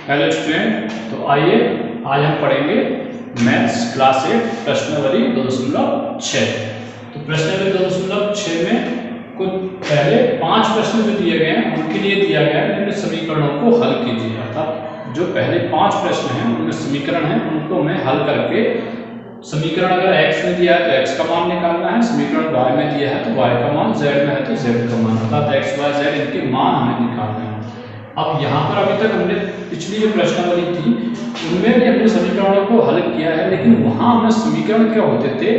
Hello student, तो आइए आज हम पढ़ेंगे मैथ्स क्लास 8 प्रश्नावली 2.6। तो प्रश्नावली 2.6 में कुछ पहले 5 प्रश्न जो दिए गए हैं उनके लिए दिया गया है निम्न समीकरणों को हल कीजिए। अर्थात जो पहले 5 प्रश्न हैं उनमें समीकरण हैं उनको हमें हल करके समीकरण अगर x में दिया है तो x का मान निकालना है, समीकरण y में दिया है तो y का मान, z में है तो z का मान, अर्थात x y z इनके मान हमें निकालना है। अब यहाँ पर अभी तक हमने पिछली जो प्रश्नावली थी उनमें भी हमने समीकरणों को हल किया है, लेकिन वहाँ हमें समीकरण क्या होते थे,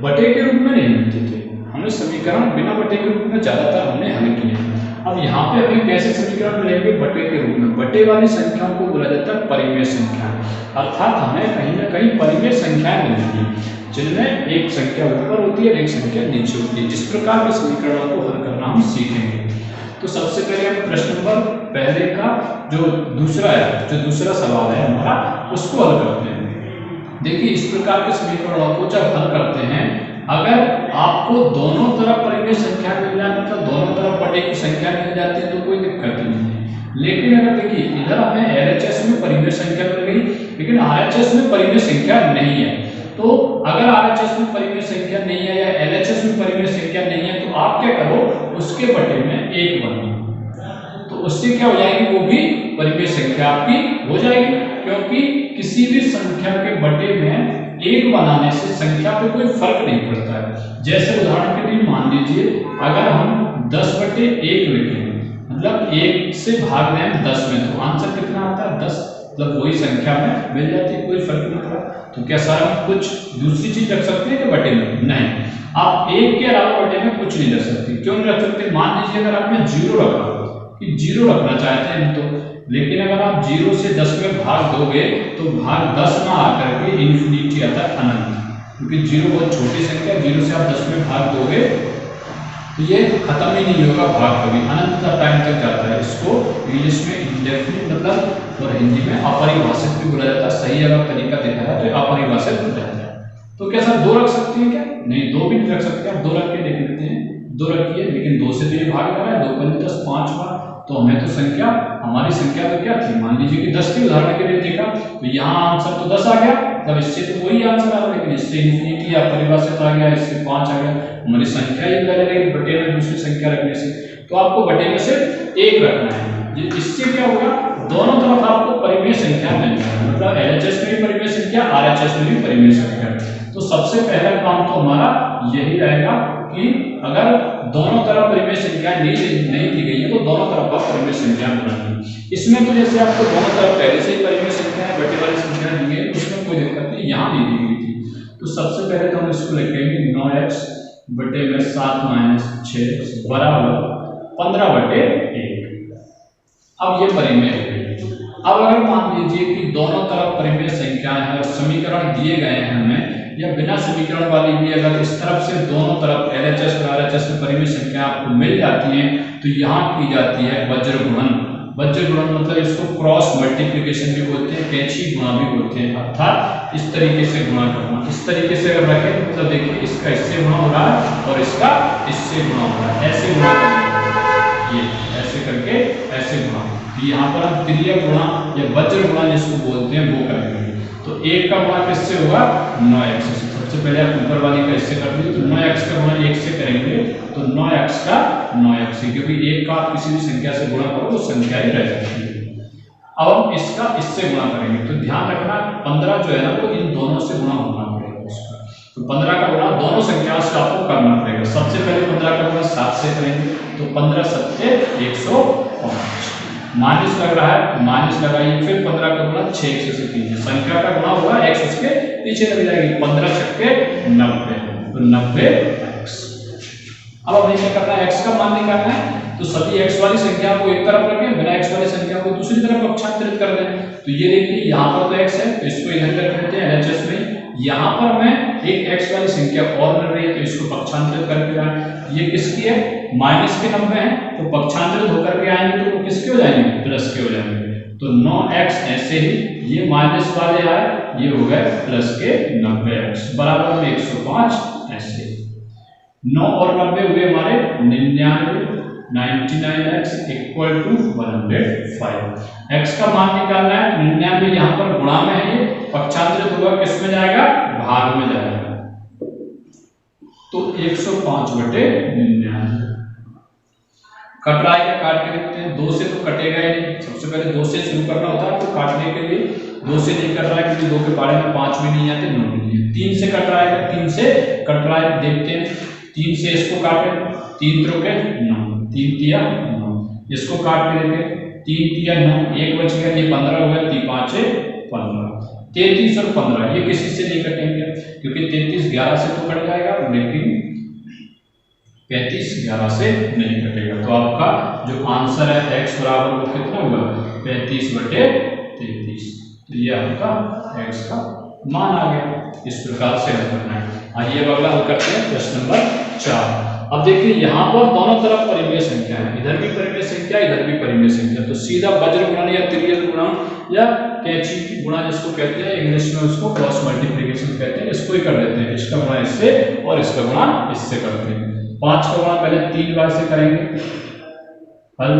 बटे के रूप में नहीं मिलते थे। हमने समीकरण बिना बटे के रूप में ज़्यादातर हमने हल किए हैं। अब यहाँ पे हमें कैसे समीकरण मिलेंगे, बटे के रूप में। बटे वाली संख्याओं को बोला जाता है परिमेय संख्या, अर्थात हमें कहीं ना कहीं परिमेय संख्याएं मिलेंगी जिनमें एक संख्या ऊपर होती है और एक संख्या नीचे होती है। जिस प्रकार के समीकरणों को हल करना हम सीखेंगे। तो सबसे पहले हम प्रश्न नंबर पहले का जो दूसरा सवाल है हमारा, उसको हल करते हैं। देखिए, इस प्रकार के समीकरणों को जब हल करते हैं, अगर आपको दोनों तरफ परिमेय संख्या मिल जाए, मतलब दोनों तरफ बटे की संख्या मिल जाती है तो कोई दिक्कत नहीं है। लेकिन अगर देखिए इधर हमें LHS में परिमेय संख्या मिल गई लेकिन RHS में परिमेय संख्या नहीं है, तो अगर RHS में परिमेय संख्या नहीं है या LHS में परिमेय संख्या नहीं है तो आप क्या करो, उसके बटे में 1 बना, तो उससे क्या हो जाएगी, वो भी परिमेय संख्या आपकी हो जाएगी। क्योंकि किसी भी संख्या के बटे में 1 बनाने से संख्या पे कोई फर्क नहीं पड़ता है। जैसे उदाहरण के लिए मान लीजिए अगर हम 10/1 लिखें, मतलब 1 से भाग रहे हैं 10 में, तो आंसर कितना आता है 10, मतलब वही संख्या में मिल जाती है, कोई फर्क नहीं पड़ता। तो क्या सर हम कुछ दूसरी चीज रख सकते हैं कि बटे में? नहीं, आप 1 के अलावा बटे में कुछ नहीं रख सकते। क्यों नहीं रख सकते? मान लीजिए अगर आपने 0 रखा कि 0 रखना चाहते हैं तो, लेकिन अगर आप 0 से 10 में भाग दोगे तो भाग 10 में आकर के इन्फिनिटी आता है, अनंत। क्योंकि 0 बहुत छोटी संख्या, 0 से आप 10 में भाग दोगे तो ये खत्म ही नहीं होगा भाग, कभी अनंत टाइम तक जाता है। इसको इंग्लिश में इंडेफिनिट मतलब और हिंदी में अपरिभाषित भी बोला जाता है। सही अगर तरीका देखा जाए तो अपरिभाषित हो जाता है। तो क्या सर 2 रख सकते हैं क्या? नहीं, 2 भी नहीं रख सकते। आप 2 रख के देख लेते हैं, 2 रखिए, लेकिन 2 से तो ये भाग रहा है, 2 × 10 5 बार, तो हमें तो संख्या, हमारी संख्या तो क्या थी, मान लीजिए कि 10 की, उदाहरण के लिए देखा तो यहाँ आंसर तो 10 आ गया, तब इससे तो वही आंसर आ रहा है, लेकिन इससे इन्फिनिटी या परिभाषित आ गया, इससे 5 आ गया, हमारी संख्या ही बदल गई बटे में दूसरी संख्या रखने से। तो आपको बटे में से 1 रखना है। इससे क्या होगा, दोनों तरफ आपको परिमेय संख्या मिल जाएगी, मतलब LHS में भी परिमेय संख्या, RHS में भी परिमेय संख्या। तो सबसे पहला काम तो हमारा यही रहेगा कि अगर दोनों तरफ परिमेय संख्या नहीं दी गई है तो दोनों तरफ आप परिमेय संख्या बनाएंगे। इसमें तो जैसे आपको दोनों तरफ पहले से ही परिमेय संख्या है, बटे वाली संख्या दी गई, उसमें कोई दिक्कत नहीं, यहाँ नहीं दी गई थी। तो सबसे पहले तो हम इसको लिखेंगे 9x बटे में 7 - 6 बराबर 15/1। अब ये परिमेय हो गई। अब अगर मान लीजिए कि दोनों तरफ परिमेय संख्याएं हैं और समीकरण दिए गए हैं हमें, या बिना समीकरण वाली भी अगर इस तरफ से दोनों तरफ LHS और RHS में परिमेय संख्या आपको मिल जाती है तो यहाँ की जाती है वज्र गुणन। वज्र गुणन मतलब इसको क्रॉस मल्टीप्लिकेशन भी बोलते हैं, कैंची गुणा भी बोलते हैं, अर्थात इस तरीके से गुणा करना। इस तरीके से अगर रखें मतलब देखिए इसका इससे गुणा हो रहा है और इसका इससे गुणा हो रहा है, ऐसे गुणा करके, ये ऐसे करके ऐसे गुणा। यहाँ पर हम त्रिय गुणा या वज्र गुणा जिसको बोलते हैं वो करेंगे। तो 1 का गुणा किससे होगा, 9x से। सबसे पहले आप ऊपर वाली का इससे कर लीजिए, तो 9x का गुणा 1 से करेंगे तो 9x का 9x से, क्योंकि 1 का आप किसी भी संख्या से गुणा करो तो संख्या ही रह जाती है। अब हम इसका इससे गुणा करेंगे, तो ध्यान रखना 15 जो है ना वो इन दोनों से गुणा होना पड़ेगा उसका। तो 15 का गुणा दोनों संख्याओं से आपको करना पड़ेगा। सबसे पहले 15 का गुणा 7 से करेंगे तो 15 × 7 = 105। माइनस लग रहा है, माइनस लगाइए, फिर 15 का गुणा 6 से कीजिए, संख्या का गुणा होगा x उसके पीछे लग जाएगी, 15 × 6 = 90, तो 90x। अब हमें क्या करना है, x का मान निकालना है। तो सभी x वाली संख्या को एक तरफ रखें, बिना x वाली संख्या को दूसरी तरफ पक्षांतरित कर दें। तो ये देखिए यहाँ पर तो x है तो इसको इधर रख लेते हैं LHS में। यहाँ पर हमें एक x वाली संख्या और मिल रही है तो इसको पक्षांतरित करके आए। ये किसकी है, माइनस के 90 है, तो पक्षांतरित होकर के आएंगे तो वो किसके हो जाएंगे, प्लस के हो जाएंगे। तो 9x ऐसे ही, ये माइनस वाले आए, ये हो गए प्लस के 90x बराबर में 105 ऐसे। 9 और 90 हुए हमारे 99, 99x इक्वल टू 105। x का मान निकालना है, 99 यहाँ पर गुणा में है, ये पक्षांतरित होगा किस में जाएगा, भाग में जाएगा। तो 105/99 कट रहा है, काट के देखते हैं। 2 से तो कटेगा ही नहीं, सबसे पहले 2 से शुरू करना होता है तो काटने के लिए। 2 से नहीं कट रहा है क्योंकि 2 के पारे में 5 भी नहीं आते, 9 भी नहीं है। 3 से कट रहा है, 3 से कट रहा है, देखते हैं। 3 से इसको काटे, 3 त्रोके 9, 3 तिया 9, इसको काट के देखें, 3 तिया 9, 1 बच गया, ये 15 हो गया, 3 5 15, 33 और 15 ये किसी से नहीं कटेंगे क्योंकि 33 11 से तो कट जाएगा, लेकिन 35 11 से नहीं कटेगा। तो आपका जो आंसर है x बराबर वो कितना होगा, 35/33। तो ये आपका x का मान आ गया। इस प्रकार से हल करना है। आइए अब अगला हल करते हैं, प्रश्न नंबर 4। अब देखिए यहाँ पर दोनों तरफ परिमेय संख्या है, इधर भी परिमेय संख्या, इधर भी परिमेय संख्या। तो सीधा वज्र गुणन या त्रियक गुणन या कैंची की गुणा जिसको कहते हैं, इंग्लिश में उसको क्रॉस मल्टीप्लिकेशन कहते हैं, इसको ही कर देते हैं। इसका गुणा इससे और इसका गुणा इससे करते हैं। 5 का गुणा पहले 3 बार से करेंगे, हल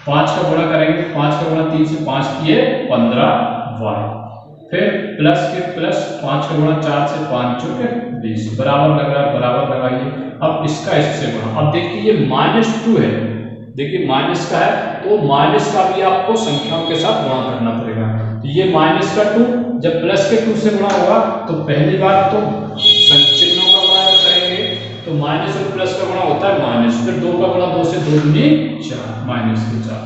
5 का गुणा करेंगे, 5 का गुणा 3 से 5 किए 15y, फिर प्लस के प्लस 5 का गुणा 4 से 5 चौके 20, बराबर लग रहा है, बराबर लगाइए। अब इसका इससे गुणा, अब देखिए ये -2 है, देखिए माइनस का है तो माइनस का भी आपको संख्याओं के साथ गुणा करना पड़ेगा। तो ये -2 जब प्लस के 2 से गुणा होगा तो पहली बार तो चिन्हों का गुणा करेंगे, तो माइनस और प्लस का गुणा होता है माइनस, फिर 2 का गुणा 2 से 2 दूनी 4, -4।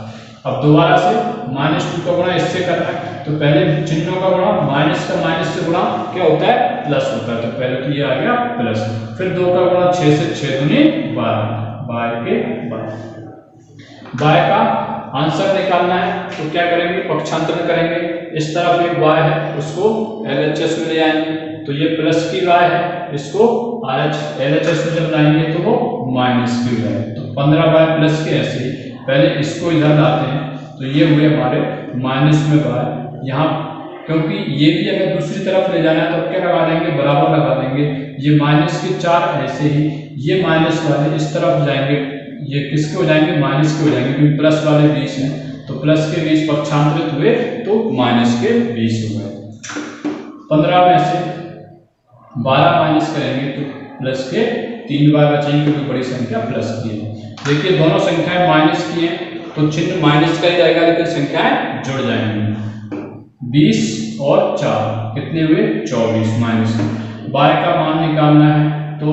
अब दोबारा से -2 का गुणा इससे करना है, तो पहले चिन्हों का गुणा, माइनस का माइनस से गुणा क्या होता है, प्लस होता है। तो पहले तो ये आ गया प्लस, फिर 2 का गुणा 6 से 6 दूनी 12, बाय के बाय का आंसर निकालना है। तो क्या करेंगे, पक्षांतरण करेंगे। इस तरफ एक y है उसको LHS में ले आएंगे, तो ये प्लस की y है, इसको LHS में जब लाएंगे तो वो माइनस की y है। तो 15y प्लस के ऐसे ही पहले इसको इधर लाते हैं, तो ये हुए हमारे माइनस में y। यहाँ क्योंकि ये भी अगर दूसरी तरफ ले जाना है तो क्या लगा देंगे, बराबर लगा देंगे। ये माइनस के 4 ऐसे ही, ये माइनस वाले इस तरफ जाएंगे, ये किसके हो जाएंगे, माइनस के हो जाएंगे, क्योंकि प्लस वाले 20 हैं, तो प्लस के 20 पक्षांतरित हुए तो माइनस के 20 हो गए। 15 में से 12 माइनस करेंगे तो प्लस के 3 बार बचेंगे, क्योंकि बड़ी संख्या प्लस की है। देखिए दोनों संख्याएं माइनस की हैं तो चिन्ह माइनस का ही जाएगा, लेकिन संख्याएं जुड़ जाएंगी। 20 और 4 कितने हुए, 24 माइनस। y का मान निकालना है तो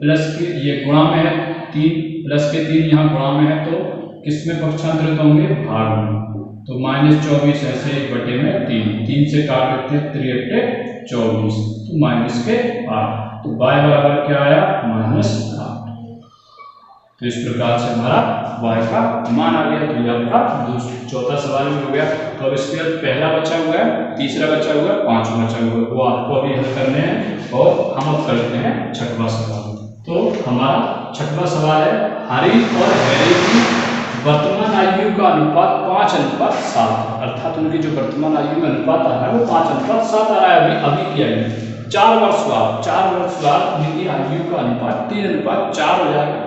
प्लस के ये गुणा में है 3, प्लस के 3 यहाँ गुणा में है, तो किसमें पक्षांतरित होंगे, भाग में। तो -24 ऐसे 1/3 से काट देते हैं, 3 24, तो माइनस के 8, तो y बराबर क्या आया, -8। तो इस प्रकार से हमारा y का मान आ गया। तो ये आपका चौथा सवाल भी हो गया। तो अब इसके बाद पहला बचा हुआ है, तीसरा बचा हुआ है, पांचवा बचा हुआ है, वो आपको अभी हल करने हैं। और हम अब करते हैं छठवां सवाल। तो हमारा छठवां सवाल है, हरी और हैरी की वर्तमान आयु का अनुपात 5:7, अर्थात उनकी जो वर्तमान आयु में अनुपात आ रहा है वो 5:7 आ रहा है। अभी की आयु 4 वर्ष बाद उनकी आयु का अनुपात 3:4 हो जाएगा।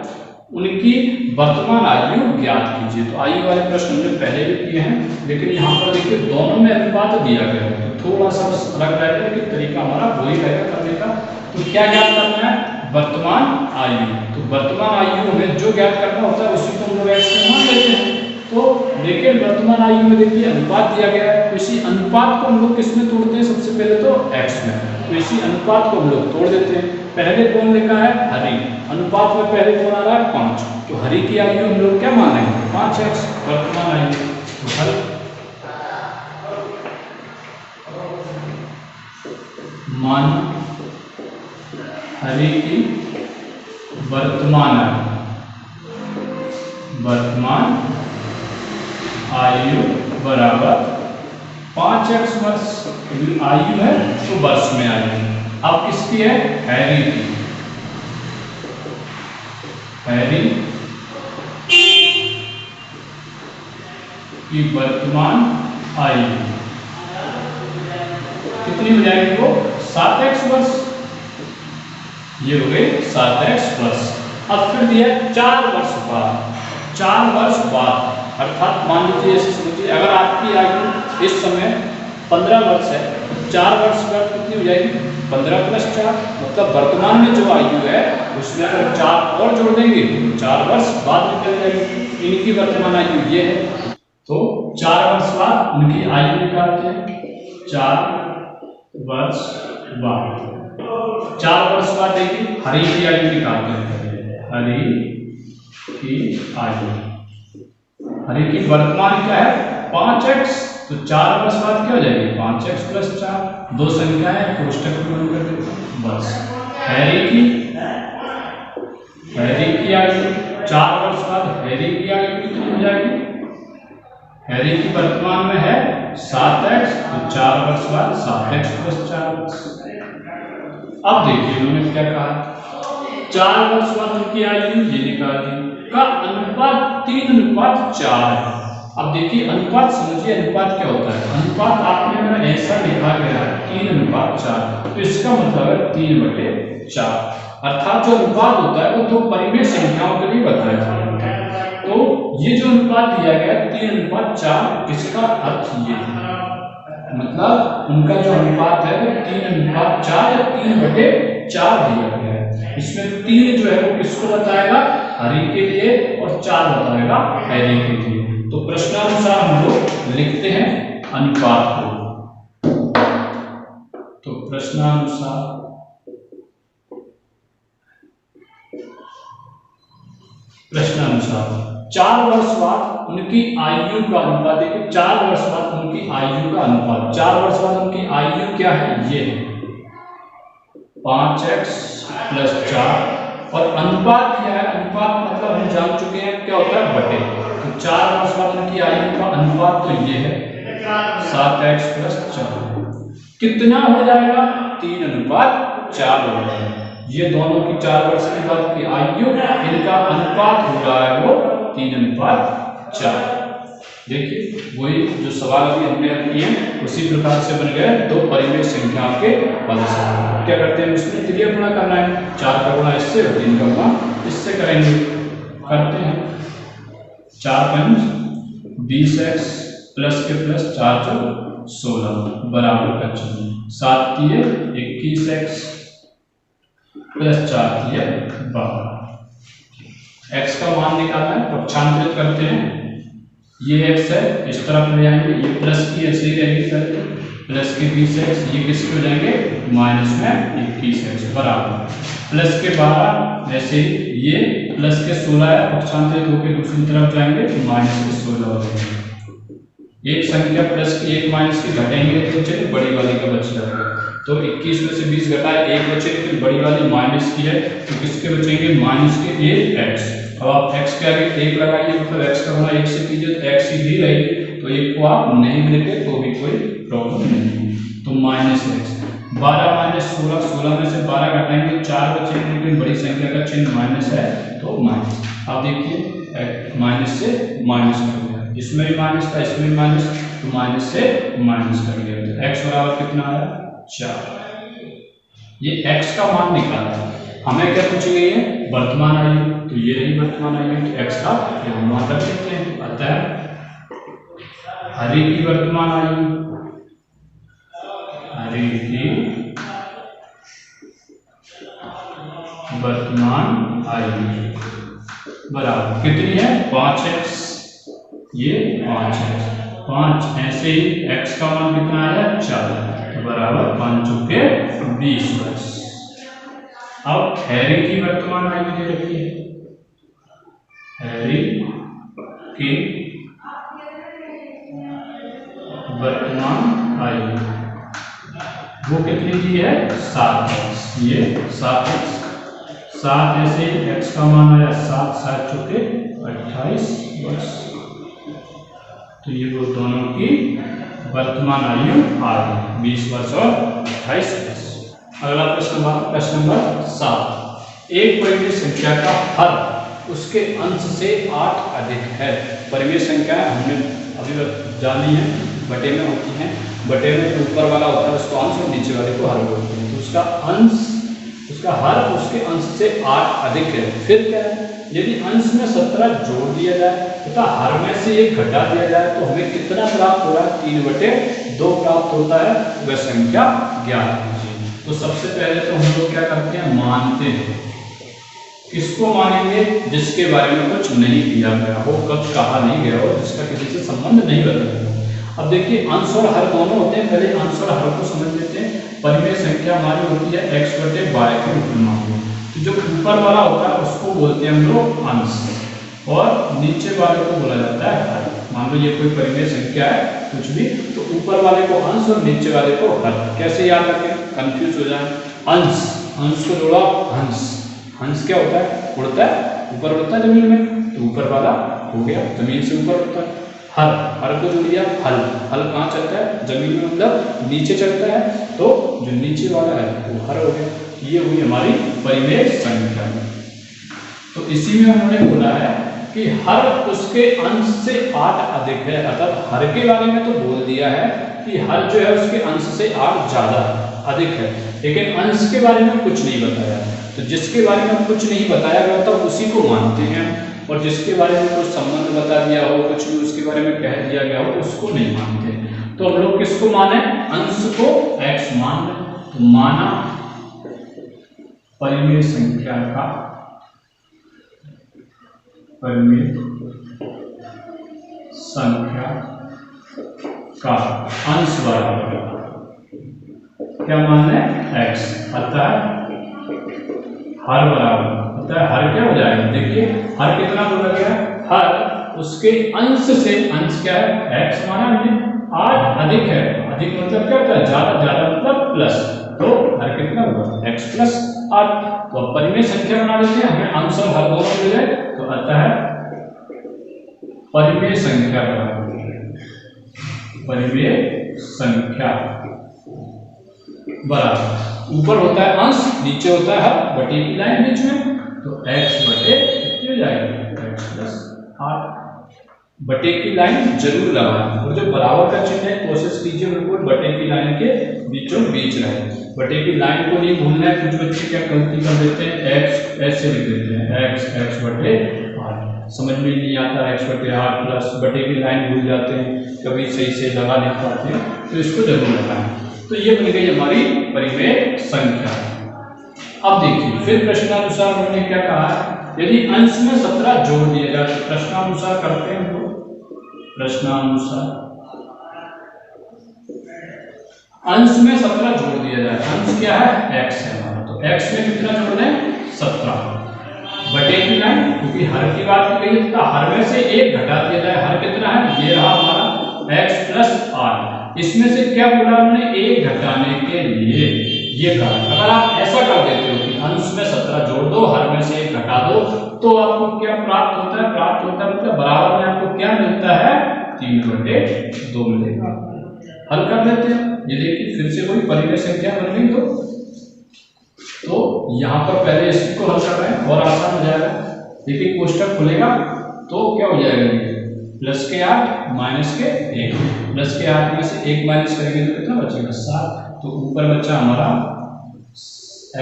उनकी वर्तमान आयु ज्ञात कीजिए। तो आयु वाले प्रश्न हमने पहले भी किए हैं, लेकिन यहाँ पर देखिए दोनों में अनुपात दिया गया है, तो थोड़ा सा अलग रहेगा, लेकिन तरीका हमारा वही रहेगा करने का। तो क्या ज्ञात करना है, वर्तमान आयु। तो वर्तमान आयु में जो ज्ञात करना होता है उसी को हम लोग x में मान लेते हैं। तो देखिए वर्तमान आयु में देखिए अनुपात दिया गया है, तो इसी अनुपात को हम लोग किस में तोड़ते हैं, सबसे पहले तो x में। तो इसी अनुपात को हम लोग तोड़ देते हैं। पहले कौन लिखा है, हरी, अनुपात में पहले कौन आ रहा है, 5। तो हरी की आयु हम लोग क्या मानेंगे, 5x वर्तमान आयु। तो हल मान हरी की वर्तमान आयु बराबर 5x वर्ष, आयु है तो वर्ष में आयु। अब किसकी है, हैरी की। हैरी की वर्तमान आयु कितनी हो जाएगी, वो 7x वर्ष। ये हो गए 7x वर्ष। अब फिर दिया 4 वर्ष बाद, 4 वर्ष बाद, अर्थात मान लीजिए ऐसे समझिए अगर आपकी आयु इस समय 15 वर्ष है, 4 वर्ष बाद कितनी हो जाएगी 15 + 4, मतलब वर्तमान में जो आयु है उसमें अगर 4 और जोड़ देंगे तो 4 वर्ष बाद निकल जाएगी। इनकी वर्तमान आयु ये है, तो 4 वर्ष बाद उनकी आयु निकालते हैं। 4 वर्ष बाद, 4 वर्ष बाद देखिए हरि की आयु निकालते हैं। हरि की आयु, हरि की वर्तमान क्या है 5x, तो 4 वर्ष बाद क्या हो जाएगी 5x + 4, दो संख्याएं कोष्टक में बंद कर देते हैं बस। हैरी की आयु 4 वर्ष बाद हैरी की आयु कितनी हो जाएगी, हैरी की वर्तमान में है 7x, तो 4 वर्ष बाद 7x + 4। अब देखिए उन्होंने क्या कहा, 4 वर्ष बाद उनकी आयु ये निकाल दी का अनुपात 3:4 है। अब देखिए अनुपात समझिए, अनुपात क्या होता है, अनुपात आपने अगर ऐसा लिखा गया है 3:4, तो इसका मतलब है 3/4, अर्थात जो अनुपात होता है वो दो परिमेय संख्याओं के लिए बताया जाता है। तो ये जो अनुपात दिया गया 3:4, इसका अर्थ ये है, मतलब उनका जो अनुपात है वो 3:4 या 3/4 दिया गया है। इसमें 3 जो है वो किसको बताएगा, हरि के लिए, और 4 बताएगा हैरी के लिए। तो प्रश्नानुसार हम लोग लिखते हैं अनुपात को, तो प्रश्नानुसार 4 वर्ष बाद उनकी आयु का अनुपात देखिए, 4 वर्ष बाद उनकी आयु का अनुपात, 4 वर्ष बाद उनकी आयु क्या है, ये 5x + 4, और अनुपात क्या है, अनुपात मतलब हम जान चुके हैं क्या होता है बटे, तो 4 वर्ष बाद उनकी आयु का अनुपात तो ये है 7x + 4, कितना हो जाएगा 3:4 हो जाएगा। ये दोनों की 4 वर्ष के बाद की आयु, इनका अनुपात हो रहा है वो 3:4। देखिए वही जो सवाल अभी हमने किए उसी प्रकार से बन गए दो परिमेय संख्याओं के पद से। क्या करते हैं, इसमें त्रिय गुणा करना है, 4 का गुणा इससे और 3 का गुणा इससे करेंगे, करते हैं। 4 × 20x प्लस के प्लस 4 × 16 बराबर का चिन्ह, 7 × 21x प्लस 4 × 12। x का मान निकालना है, पक्षांतरित करते हैं, ये x है इस तरफ ले जाएंगे, ये प्लस की ऐसे ही रहेगी करके, प्लस के 20x, ये किसके हो जाएंगे माइनस में 21x बराबर, प्लस के 12 ऐसे ही, ये प्लस के 16 है, पक्षांतरित होकर दूसरी तरफ जाएंगे तो माइनस के 16 हो जाएंगे। एक संख्या प्लस की एक माइनस की घटेंगे तो चलिए बड़ी वाली का बच जाएगा, तो 21 में से 20 घटाए 1 बचेगी, फिर बड़ी वाली माइनस की है तो किसके बचेंगे माइनस के 1x। अब आप x के आगे 1 लगाइए, मतलब x का गुणा 1 से कीजिए तो x ही रहेगी, तो 1 को आप नहीं लिखे तो भी कोई प्रॉब्लम नहीं है, तो -x। 12 - 16, 16 में से 12 घटाएंगे 4 बचेंगे, लेकिन बड़ी संख्या का चिन्ह माइनस है तो माइनस। अब देखिए माइनस से माइनस कर दिया, इसमें भी माइनस था इसमें भी माइनस, तो माइनस से माइनस कर दिया, तो x बराबर कितना आया 4। ये x का मान निकाला है, हमें क्या पूछी गई है वर्तमान आयु, तो ये रही वर्तमान आयु, तो x का यहाँ मान रख लेते हैं। अतः हरि की वर्तमान आयु, हरि की वर्तमान आयु बराबर कितनी है 5x, ये 5x, 5 ऐसे ही x का मान कितना आया 4, तो बराबर 5 × 20 वर्ष। अब हैरी की वर्तमान आयु दे रखी है, हैरी की वर्तमान आयु वो कितनी दी है 7x, ये 7x, 7 ऐसे ही x का मान आया 7, 7 चौके 28 वर्ष, तो ये वो दोनों की वर्तमान आयु आ गई 20 वर्ष और 28 वर्ष। अगला प्रश्न नंबर 7, एक परिमेय संख्या का हर उसके अंश से 8 अधिक है। परिमेय संख्या हमने अभी जानी है, बटे में होती हैं, बटे में जो ऊपर वाला होता है उसको अंश और नीचे वाले को हर बोलते हैं, तो उसका अंश उसका हर उसके अंश से 8 अधिक है। फिर क्या है, यदि अंश में 17 जोड़ दिया जाए तथा हर में से 1 घटा दिया जाए तो हमें कितना प्राप्त हो रहा है, 3/2 प्राप्त होता है। वह संख्या ज्ञात कीजिए। तो सबसे पहले तो हम लोग क्या करते हैं, मानते हैं। किसको मानेंगे, जिसके बारे में कुछ नहीं दिया गया हो, कब कहा नहीं गया हो, जिसका किसी से संबंध नहीं बताया हो। अब देखिए अंश और हर दोनों होते हैं, पहले अंश और हर को समझ लेते हैं। परिमेय संख्या हमारी होती है x/y के रूप में मान लो। तो जो ऊपर वाला होता है उसको बोलते हैं हम लोग अंश, और नीचे वाले को बोला जाता है हर। मान लो ये कोई परिमेय संख्या है कुछ भी, तो ऊपर वाले को अंश और नीचे वाले को हर। कैसे याद रखें, कंफ्यूज हो जाए। अंश, अंश को जोड़ा हंस। हंस क्या होता है, उड़ता है, ऊपर उड़ता है जमीन में, तो ऊपर वाला हो गया, जमीन से ऊपर उड़ता है। हर, हर को जोड़ दिया हल। हल कहाँ चलता है, जमीन में, मतलब नीचे चलता है, तो जो नीचे वाला है वो हर हो गया। ये हुई हमारी परिमेय संख्या। तो इसी में उन्होंने बोला है कि हर उसके अंश से 8 अधिक है। अर्थात हर के बारे में तो बोल दिया है कि हर जो है उसके अंश से 8 ज्यादा अधिक है, लेकिन अंश के बारे में कुछ नहीं बताया। तो जिसके बारे में कुछ नहीं बताया गया था उसी को मानते हैं, और जिसके बारे में कुछ संबंध बता दिया हो, कुछ भी उसके बारे में कह दिया गया हो, उसको नहीं मानते। तो हम लोग किसको माने, अंश को x मान लें। तो माना परिमेय संख्या का, परिमेय संख्या का अंश बराबर क्या मान लें, x। अतः हर बराबर, अतः हर क्या हो जाएगा, देखिए हर कितना बोला गया, हर उसके अंश से, अंश क्या है, x माना हमने, 8 अधिक है। अधिक मतलब क्या होता है, ज्यादा, ज्यादा मतलब प्लस। तो हर कितना होगा, x + 8। तो अब परिमेय संख्या बना लेते हैं, हमें अंश और हर दोनों मिल जाए। तो अतः परिमेय संख्या बराबर, परिमेय संख्या बराबर, ऊपर होता है अंश, नीचे होता है हर, बटे की लाइन बीच में, तो x बटे कितनी हो जाएगी, x + 8। बटे की लाइन जरूर लगाएं, और जो बराबर का चिन्ह है कोशिश कीजिए बिल्कुल बटे की लाइन के बीचों बीच रहे। बटे की लाइन को नहीं भूलना है। कुछ बच्चे क्या गलती कर देते हैं, x ऐसे लिख देते हैं, x बटे 8, समझ में नहीं आता, x बटे 8 प्लस बटे की लाइन भूल जाते हैं, कभी सही से लगा नहीं पाते हैं, तो इसको जरूर लगाएं। तो ये बन गई हमारी परिमेय संख्या। अब देखिए फिर प्रश्नानुसार उन्होंने क्या कहा है, यदि अंश में 17 जोड़ दिया जाए, तो प्रश्नानुसार करते हैं हम लोग। प्रश्नानुसार अंश में 17 जोड़ दिया जाए, अंश क्या है, x है हमारा, तो x में कितना जोड़ना है, 17 बटे की लाइन, क्योंकि हर की बात की गई है, तो हर में से 1 घटा दिया जाए। हर कितना है, ये रहा हमारा x + 8। इसमें से क्या बोला हमने, 1 घटाने के लिए ये कहा। अगर आप ऐसा कर देते हो कि अंश में 17 जोड़ दो, हर में से 1 घटा दो, तो आपको क्या प्राप्त होता है, प्राप्त होता है मतलब बराबर में आपको क्या मिलता है, 3/2 मिलेगा। हल कर लेते हैं, ये देखिए फिर से कोई परिमेय संख्या बन गई। तो यहाँ पर पहले इसी को हल कर रहे हैं और आसान हो जाएगा। देखिए कोष्टक खुलेगा तो क्या हो जाएगा, प्लस के 8 माइनस के 1, प्लस के 8 में से 1 माइनस करेंगे तो कितना बचेगा, 7। तो ऊपर बचा हमारा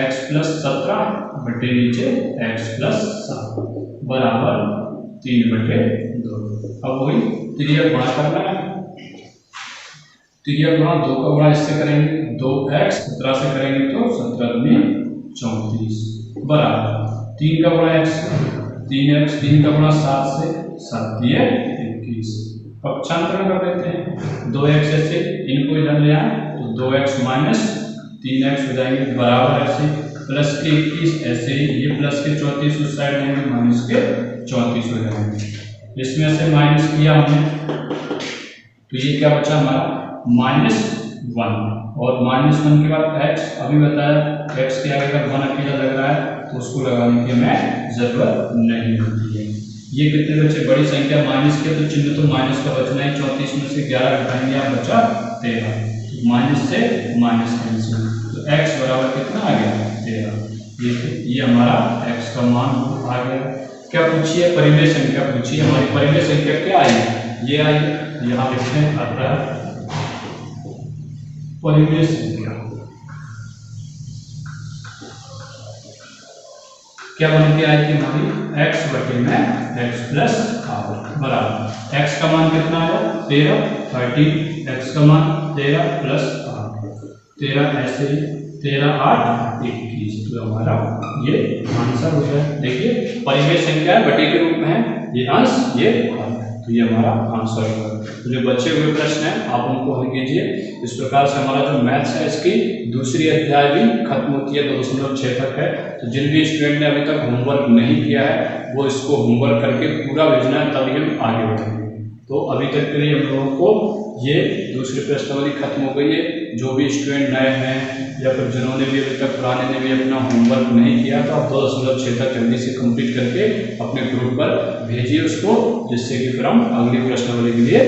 x + 17 बटे नीचे x + 7 बराबर 3/2। अब वही त्रिज्या गुणा करना है, त्रिज्या गुणा 2 का गुणा इससे करेंगे, 2x 17 से करेंगे तो 17 दूनी 34 बराबर 3 का गुणा x, 3x, 3 का गुणा 7 से 7 दिए 21। पक्षांतरण कर देते हैं, 2x ऐसे इनको इधर ले आए तो 2x माइनस 3x हो जाएंगे बराबर ऐसे प्लस के 21, ऐसे ही ये प्लस के 34 उस साइड लेंगे, माइनस के 34 हो जाएंगे। इसमें से माइनस किया हमने तो ये क्या बचा हमारा -1, और -1 के बाद x, अभी बताया x के आगे अगर 1 अकेला लग रहा है तो उसको लगाने की हमें जरूरत नहीं होती है। ये कितने बचे, बड़ी संख्या माइनस के, तो चिन्ह तो माइनस का बचना है, 34 में से 11 घटाएंगे आप बचा 13, माइनस से माइनस कैंसिल, तो x बराबर कितना आ गया, 13। ये हमारा x का मान आ गया। क्या पूछिए, परिमेय संख्या पूछिए। हमारी परिमेय संख्या क्या आई, ये आई, यहाँ लिखते हैं अतः परिमेय संख्या, क्या बन के आएगी हमारी x बटे में x प्लस r बराबर x का मान कितना आया 13 13 x का मान 13 प्लस r 13 ऐसे ही 13 8 21। तो हमारा ये आंसर हो गया। देखिए परिमेय संख्या बटे के रूप में है, ये अंश ये भाग है, तो ये हमारा आंसर होगा। तो जो बचे हुए प्रश्न हैं आप उनको हल कीजिए। इस प्रकार से हमारा जो मैथ्स है इसकी दूसरी अध्याय भी खत्म होती है, 2.6 तक है। तो जिन भी स्टूडेंट ने अभी तक होमवर्क नहीं किया है वो इसको होमवर्क करके पूरा भेजना है, तभी हम आगे बढ़ेंगे। तो अभी तक के लिए हम लोगों को ये दूसरी प्रश्नावली खत्म हो गई है। जो भी स्टूडेंट नए हैं या फिर जिन्होंने भी अभी तक पुराने ने भी अपना होमवर्क नहीं किया तो आप 2.6 तक जल्दी से कंप्लीट करके अपने ग्रुप पर भेजिए उसको, जिससे कि फिर हम अगली प्रश्नावली के लिए